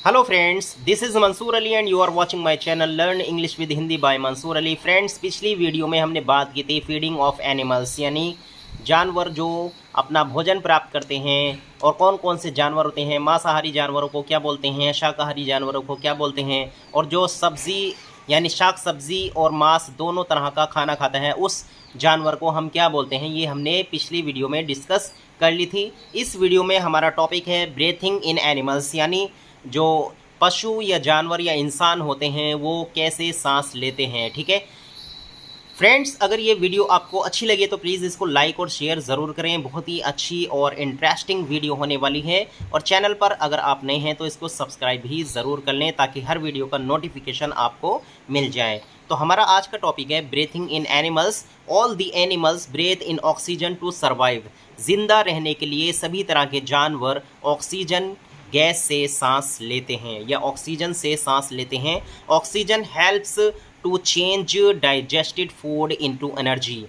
Hello friends, this is Mansoor Ali and you are watching my channel learn English with Hindi by Mansoor Ali. Friends, पिछली video में हमने बात की थी फीडिंग ऑफ एनिमल्स, यानी जानवर जो अपना भोजन प्राप्त करते हैं और कौन कौन से जानवर होते हैं। मांसाहारी जानवरों को क्या बोलते हैं, शाकाहारी जानवरों को क्या बोलते हैं, और जो सब्ज़ी यानी शाक सब्ज़ी और मांस दोनों तरह का खाना खाता है उस जानवर को हम क्या बोलते हैं, ये हमने पिछली वीडियो में डिस्कस कर ली थी। इस वीडियो में हमारा टॉपिक है ब्रीथिंग इन एनिमल्स, यानी जो पशु या जानवर या इंसान होते हैं वो कैसे सांस लेते हैं। ठीक है फ्रेंड्स, अगर ये वीडियो आपको अच्छी लगे तो प्लीज़ इसको लाइक और शेयर ज़रूर करें। बहुत ही अच्छी और इंटरेस्टिंग वीडियो होने वाली है। और चैनल पर अगर आप नए हैं तो इसको सब्सक्राइब भी ज़रूर कर लें ताकि हर वीडियो का नोटिफिकेशन आपको मिल जाए। तो हमारा आज का टॉपिक है breathing in animals. All the animals breathe in oxygen to survive. जिंदा रहने के लिए सभी तरह के जानवर ऑक्सीजन गैस से सांस लेते हैं या ऑक्सीजन से सांस लेते हैं। Oxygen helps to change digested food into energy.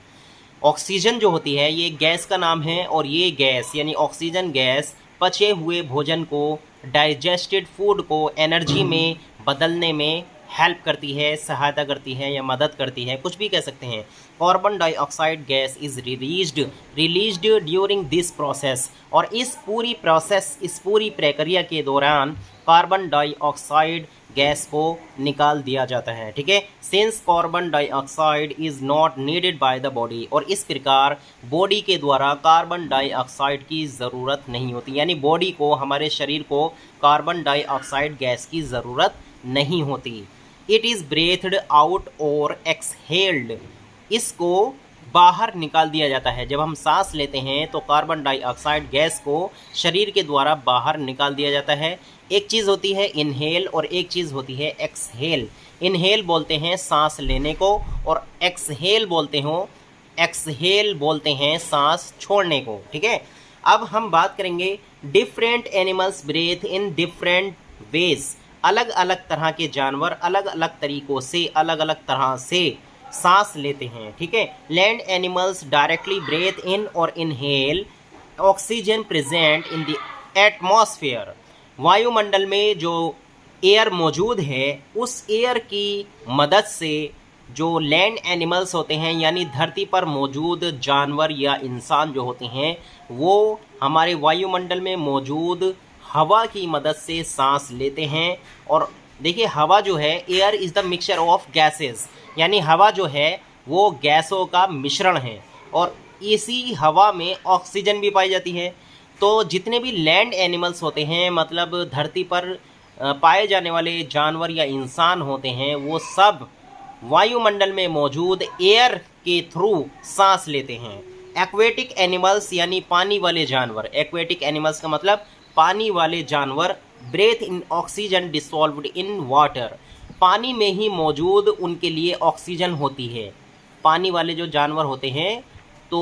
Oxygen जो होती है ये गैस का नाम है और ये गैस यानी ऑक्सीजन गैस पचे हुए भोजन को, डाइजेस्टेड फूड को एनर्जी में बदलने में हेल्प करती है, सहायता करती है या मदद करती है, कुछ भी कह सकते हैं। Carbon dioxide gas is released during this process. और इस पूरी प्रक्रिया के दौरान कार्बन डाइऑक्साइड गैस को निकाल दिया जाता है। ठीक है, since carbon dioxide is not needed by the body. और इस प्रकार बॉडी के द्वारा कार्बन डाइऑक्साइड की ज़रूरत नहीं होती, यानी बॉडी को, हमारे शरीर को कार्बन डाइऑक्साइड गैस की ज़रूरत नहीं होती। इट इज़ ब्रेथड आउट और एक्सहेल्ड। इसको बाहर निकाल दिया जाता है। जब हम सांस लेते हैं तो कार्बन डाइऑक्साइड गैस को शरीर के द्वारा बाहर निकाल दिया जाता है। एक चीज़ होती है इनहेल और एक चीज़ होती है एक्सहेल। इनहेल बोलते हैं सांस लेने को और एक्सहेल बोलते हैं सांस छोड़ने को। ठीक है, अब हम बात करेंगे different animals breathe in different ways. अलग अलग तरह के जानवर अलग अलग तरीक़ों से, अलग अलग तरह से सांस लेते हैं। ठीक है, land animals directly breath in और inhale oxygen present in the atmosphere. वायुमंडल में जो एयर मौजूद है उस एयर की मदद से जो लैंड एनिमल्स होते हैं यानी धरती पर मौजूद जानवर या इंसान जो होते हैं वो हमारे वायुमंडल में मौजूद हवा की मदद से सांस लेते हैं। और देखिए, हवा जो है, air is the mixture of gases, यानी हवा जो है वो गैसों का मिश्रण है और इसी हवा में ऑक्सीजन भी पाई जाती है। तो जितने भी लैंड एनिमल्स होते हैं, मतलब धरती पर पाए जाने वाले जानवर या इंसान होते हैं, वो सब वायुमंडल में मौजूद एयर के थ्रू सांस लेते हैं। एक्वेटिक एनिमल्स यानी पानी वाले जानवर, एक्वेटिक एनिमल्स का मतलब पानी वाले जानवर, breathe in oxygen dissolved in water. पानी में ही मौजूद उनके लिए ऑक्सीजन होती है। पानी वाले जो जानवर होते हैं तो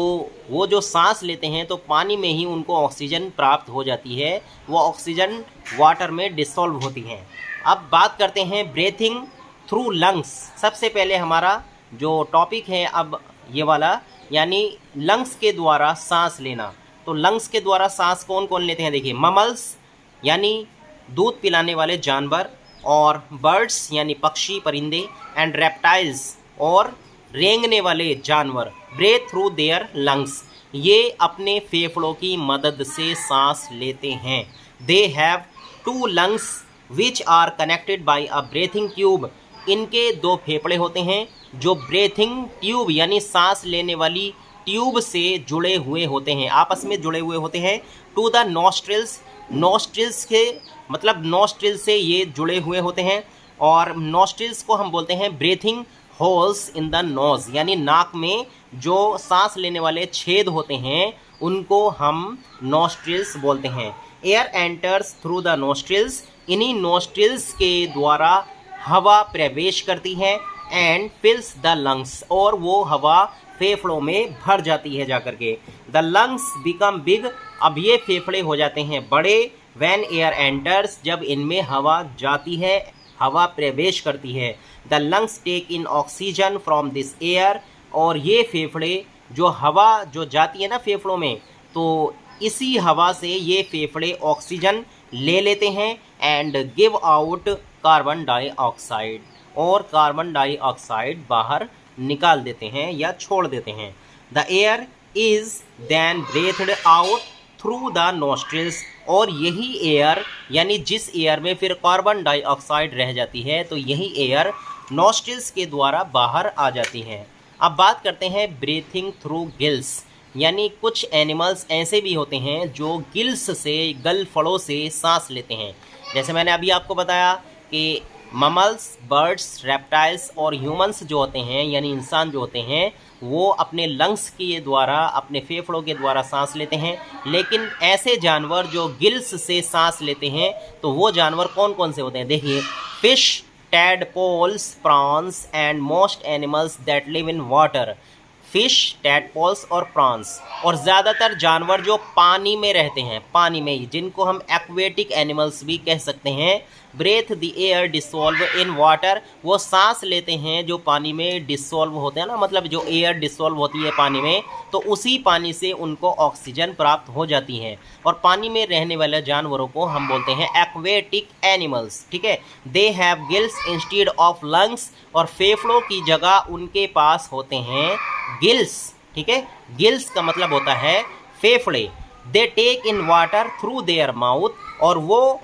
वो जो सांस लेते हैं तो पानी में ही उनको ऑक्सीजन प्राप्त हो जाती है, वो ऑक्सीजन वाटर में डिसॉल्व होती है। अब बात करते हैं ब्रीथिंग थ्रू लंग्स। सबसे पहले हमारा जो टॉपिक है अब ये वाला, यानी लंग्स के द्वारा सांस लेना। तो लंग्स के द्वारा सांस कौन कौन लेते हैं, देखिए, ममल्स यानी दूध पिलाने वाले जानवर, और बर्ड्स यानी पक्षी परिंदे, एंड रेप्टाइल्स और रेंगने वाले जानवर ब्रेथ थ्रू देयर लंग्स। ये अपने फेफड़ों की मदद से सांस लेते हैं। They have 2 lungs which are connected by a breathing tube. इनके 2 फेफड़े होते हैं जो ब्रीथिंग ट्यूब यानी सांस लेने वाली ट्यूब से जुड़े हुए होते हैं, आपस में जुड़े हुए होते हैं। टू द नॉस्ट्रिल्स, नॉस्ट्रिल्स के मतलब नॉस्ट्रिल से ये जुड़े हुए होते हैं। और नॉस्ट्रिल्स को हम बोलते हैं breathing holes in the nose, यानी नाक में जो सांस लेने वाले छेद होते हैं उनको हम नॉस्ट्रिल्स बोलते हैं। Air enters through the nostrils, इन्हीं नॉस्ट्रिल्स के द्वारा हवा प्रवेश करती है, एंड फिल्स द लंग्स, और वो हवा फेफड़ों में भर जाती है जाकर के। द लंग्स बिकम बिग, अब ये फेफड़े हो जाते हैं बड़े। व्हेन एयर एंटर्स, जब इनमें हवा जाती है, हवा प्रवेश करती है। The lungs take in oxygen from this air, और ये फेफड़े जो हवा जो जाती है ना फेफड़ों में, तो इसी हवा से ये फेफड़े ऑक्सीजन ले लेते हैं and give out carbon dioxide, और कार्बन डाइऑक्साइड बाहर निकाल देते हैं या छोड़ देते हैं। The air is then breathed out through the nostrils, और यही एयर यानी जिस एयर में फिर कार्बन डाइऑक्साइड रह जाती है तो यही एयर नोस्ट्रिल्स के द्वारा बाहर आ जाती है। अब बात करते हैं ब्रीथिंग थ्रू गिल्स, यानी कुछ एनिमल्स ऐसे भी होते हैं जो गिल्स से, गलफड़ों से सांस लेते हैं। जैसे मैंने अभी आपको बताया कि ममल्स, बर्ड्स, रेप्टाइल्स और ह्यूमंस जो होते हैं यानी इंसान जो होते हैं वो अपने लंग्स के द्वारा, अपने फेफड़ों के द्वारा सांस लेते हैं। लेकिन ऐसे जानवर जो गिल्स से सांस लेते हैं तो वो जानवर कौन कौन से होते हैं? देखिए, fish, tadpoles, prawns and most animals that live in water. Fish, tadpoles और प्रॉन्स, और ज़्यादातर जानवर जो पानी में रहते हैं, पानी में ही, जिनको हम एक्वेटिक एनिमल्स भी कह सकते हैं। Breathe the air dissolve in water, वो सांस लेते हैं जो पानी में डिसॉल्व होते हैं ना, मतलब जो एयर डिसॉल्व होती है पानी में, तो उसी पानी से उनको ऑक्सीजन प्राप्त हो जाती है। और पानी में रहने वाले जानवरों को हम बोलते हैं एक्वेटिक एनिमल्स, ठीक है। They have gills instead of lungs, और फेफड़ों की जगह उनके पास होते हैं गिल्स, ठीक है। गिल्स का मतलब होता है फेफड़े। They take in water through their mouth, और वो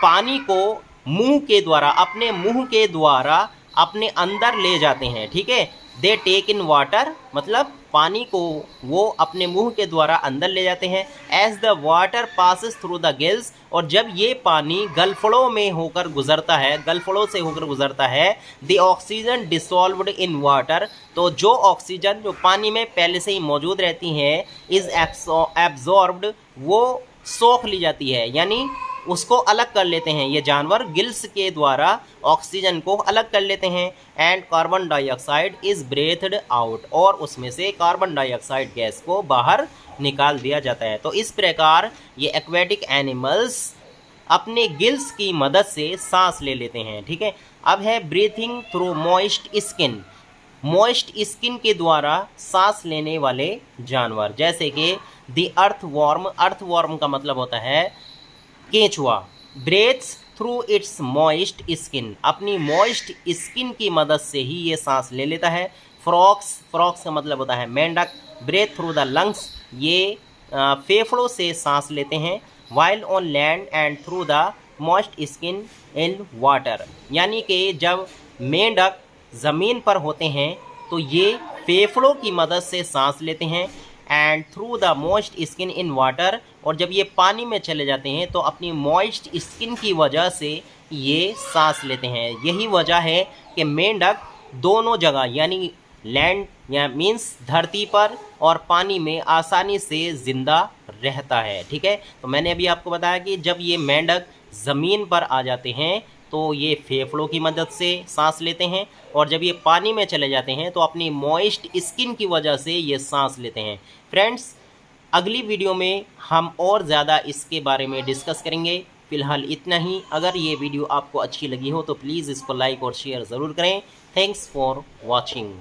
पानी को मुंह के द्वारा, अपने मुंह के द्वारा अपने अंदर ले जाते हैं, ठीक है। दे टेक इन वाटर मतलब पानी को वो अपने मुंह के द्वारा अंदर ले जाते हैं। As the water passes through the gills, और जब ये पानी गलफड़ों में होकर गुजरता है, गलफड़ों से होकर गुजरता है, the oxygen dissolved in water, तो जो ऑक्सीजन जो पानी में पहले से ही मौजूद रहती है इज एब्जॉर्ब्ड, वो सोख ली जाती है, यानी उसको अलग कर लेते हैं। ये जानवर गिल्स के द्वारा ऑक्सीजन को अलग कर लेते हैं। And carbon dioxide is breathed out, और उसमें से कार्बन डाइऑक्साइड गैस को बाहर निकाल दिया जाता है। तो इस प्रकार ये एक्वेटिक एनिमल्स अपने गिल्स की मदद से सांस ले लेते हैं, ठीक है। अब है breathing through moist skin. Moist skin के द्वारा सांस लेने वाले जानवर, जैसे कि द अर्थवॉर्म। अर्थवॉर्म का मतलब होता है केंचुआ। Breaths through it's moist skin, अपनी मॉइस्ट स्किन की मदद से ही ये सांस ले लेता है। फ्रॉक्स, फ्रॉक्स का मतलब होता है मेंढक। ब्रेथ थ्रू द लंग्स, ये फेफड़ों से सांस लेते हैं। While on land and through the moist skin in water, यानी कि जब मेंढक ज़मीन पर होते हैं तो ये फेफड़ों की मदद से सांस लेते हैं। And through the moist skin in water, और जब ये पानी में चले जाते हैं तो अपनी मॉइस्ट स्किन की वजह से ये सांस लेते हैं। यही वजह है कि मेंढक दोनों जगह यानी लैंड या मीन्स धरती पर और पानी में आसानी से ज़िंदा रहता है, ठीक है। तो मैंने अभी आपको बताया कि जब ये मेंढक ज़मीन पर आ जाते हैं तो ये फेफड़ों की मदद से सांस लेते हैं, और जब ये पानी में चले जाते हैं तो अपनी मॉइस्ट स्किन की वजह से ये सांस लेते हैं। फ्रेंड्स, अगली वीडियो में हम और ज़्यादा इसके बारे में डिस्कस करेंगे। फ़िलहाल इतना ही। अगर ये वीडियो आपको अच्छी लगी हो तो प्लीज़ इसको लाइक और शेयर ज़रूर करें। Thanks for watching.